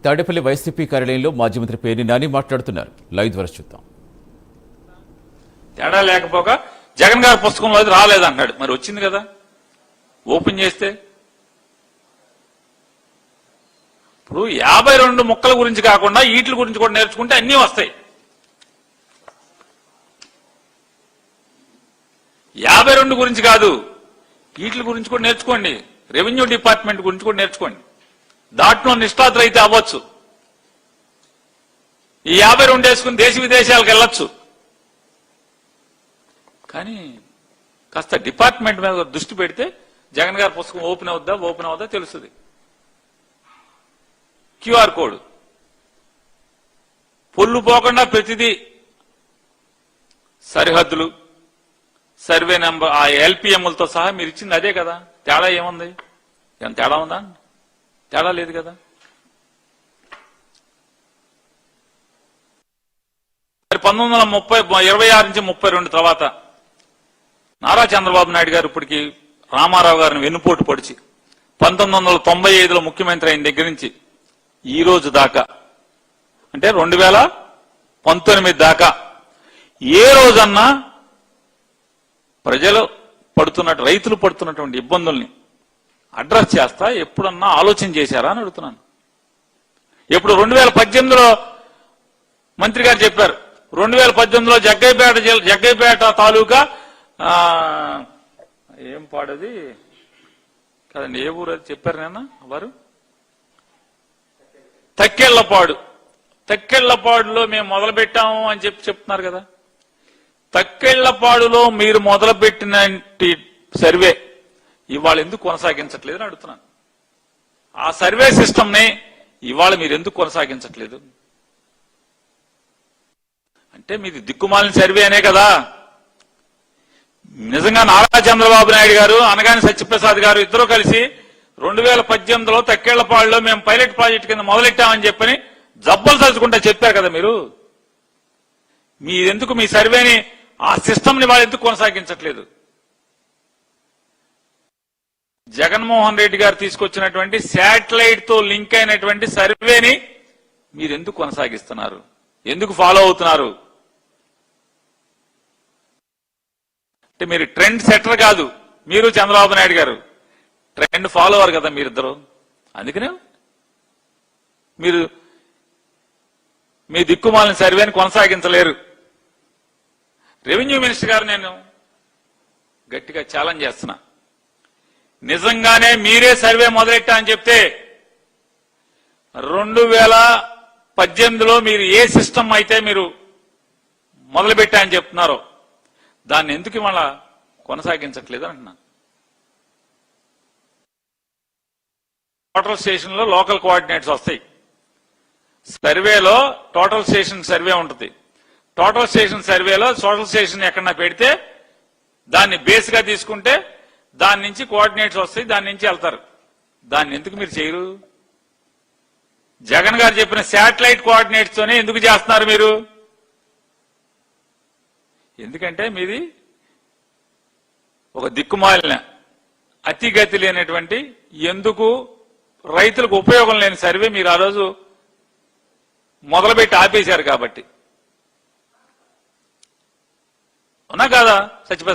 Tadepalli YCP కార్యాలయంలో మాజీ మంత్రి పేర్ని నాని మాట్లాడుతున్నారు. లైవ్ ద్వారా చూద్దాం. తేడా లేకపోగా జగన్ గారి పుస్తకంలో అది రాలేదన్నాడు. మరి వచ్చింది కదా, ఓపెన్ చేస్తే. ఇప్పుడు 52 ముక్కల గురించి కాకుండా ఈట్ల గురించి కూడా నేర్చుకుంటే అన్నీ వస్తాయి. 52 గురించి కాదు, ఈట్ల గురించి కూడా నేర్చుకోండి. రెవెన్యూ డిపార్ట్మెంట్ గురించి కూడా నేర్చుకోండి. దాంట్లో నిష్ఠాతులు అయితే అవ్వచ్చు. ఈ 52 వేసుకుని దేశ విదేశాలకు వెళ్ళొచ్చు. కానీ కాస్త డిపార్ట్మెంట్ మీద దృష్టి పెడితే జగన్ గారి పుస్తకం ఓపెన్ అవుద్దా తెలుస్తుంది. క్యూఆర్ కోడ్ పొల్లు పోకుండా ప్రతిదీ సరిహద్దులు, సర్వే నెంబర్, ఆ ఎల్పిఎంలతో సహా మీరు ఇచ్చింది అదే కదా. తేడా ఏముంది? ఏం తేడా ఉందా? తేడా లేదు కదా. మరి 1926 నుంచి 32 తర్వాత నారా చంద్రబాబు నాయుడు గారు ఇప్పటికి రామారావు గారిని వెన్నుపోటు పొడిచి 1995లో ముఖ్యమంత్రి అయిన దగ్గర నుంచి ఈ రోజు దాకా, అంటే 2019 దాకా ఏ రోజన్నా ప్రజలు రైతులు పడుతున్నటువంటి ఇబ్బందుల్ని అడ్రస్ చేస్తా ఎప్పుడన్నా ఆలోచన చేశారా అని అడుగుతున్నాను. ఇప్పుడు 2018లో మంత్రి గారు చెప్పారు, 2018లో జగ్గైపేట తాలూకా ఏం పాడది కదండి, ఏ ఊరు అది చెప్పారు నాన్న వారు? తక్కెళ్లపాడులో మేము మొదలు పెట్టాము అని చెప్తున్నారు కదా. తక్కెళ్లపాడులో మీరు మొదలుపెట్టిన సర్వే ఇవాళ ఎందుకు కొనసాగించట్లేదు అని అడుగుతున్నాను. ఆ సర్వే సిస్టమ్ ని ఇవాళ మీరు ఎందుకు కొనసాగించట్లేదు? అంటే మీది దిక్కుమాలిన సర్వే అనే కదా. నిజంగా నారా చంద్రబాబు నాయుడు గారు, అనగాని సత్యప్రసాద్ గారు ఇద్దరు కలిసి 2018లో తక్కేళ్లపాడులో మేము పైలట్ ప్రాజెక్టు కింద మొదలెట్టామని చెప్పని జబ్బలు తలుచుకుంటా చెప్పారు కదా. మీరెందుకు మీ సర్వేని, ఆ సిస్టమ్ ని వాళ్ళు ఎందుకు కొనసాగించట్లేదు? జగన్మోహన్ రెడ్డి గారు తీసుకొచ్చినటువంటి శాటిలైట్ తో లింక్ అయినటువంటి సర్వేని మీరెందుకు కొనసాగిస్తున్నారు? ఎందుకు ఫాలో అవుతున్నారు? అంటే మీరు ట్రెండ్ సెటర్ కాదు, మీరు చంద్రబాబు నాయుడు గారు ట్రెండ్ ఫాలోవర్ కదా మీరిద్దరు. అందుకనే మీరు మీ దిక్కుమాలిన సర్వేని కొనసాగించలేరు. రెవెన్యూ మినిస్టర్ గారు నేను గట్టిగా ఛాలెంజ్ చేస్తున్నా, నిజంగానే మీరే సర్వే మొదలెట్టా అని చెప్తే 2018లో మీరు ఏ సిస్టమ్ అయితే మీరు మొదలుపెట్టా అని చెప్తున్నారో దాన్ని ఎందుకు ఇవాళ కొనసాగించట్లేదు అంటున్నాను. టోటల్ స్టేషన్ లో లోకల్ కోఆర్డినేట్స్ వస్తాయి. సర్వేలో టోటల్ స్టేషన్ సర్వే ఉంటుంది. టోటల్ స్టేషన్ సర్వేలో టోటల్ స్టేషన్ ఎక్కడన్నా పెడితే దాన్ని బేస్ గా తీసుకుంటే దాని నుంచి కోఆర్డినేట్స్ వస్తాయి, దాని నుంచి వెళ్తారు. దాన్ని ఎందుకు మీరు చేయరు? జగన్ గారు చెప్పిన శాటిలైట్ కోఆర్డినేట్స్ తోనే ఎందుకు చేస్తున్నారు మీరు? ఎందుకంటే మీది ఒక దిక్కుమాలిన, అతిగతి లేనటువంటి, ఎందుకు రైతులకు ఉపయోగం లేని సర్వే మీరు ఆ రోజు మొదలుపెట్టి ఆపేశారు కాబట్టి. అవునా కాదా సత్యప్రసాద్?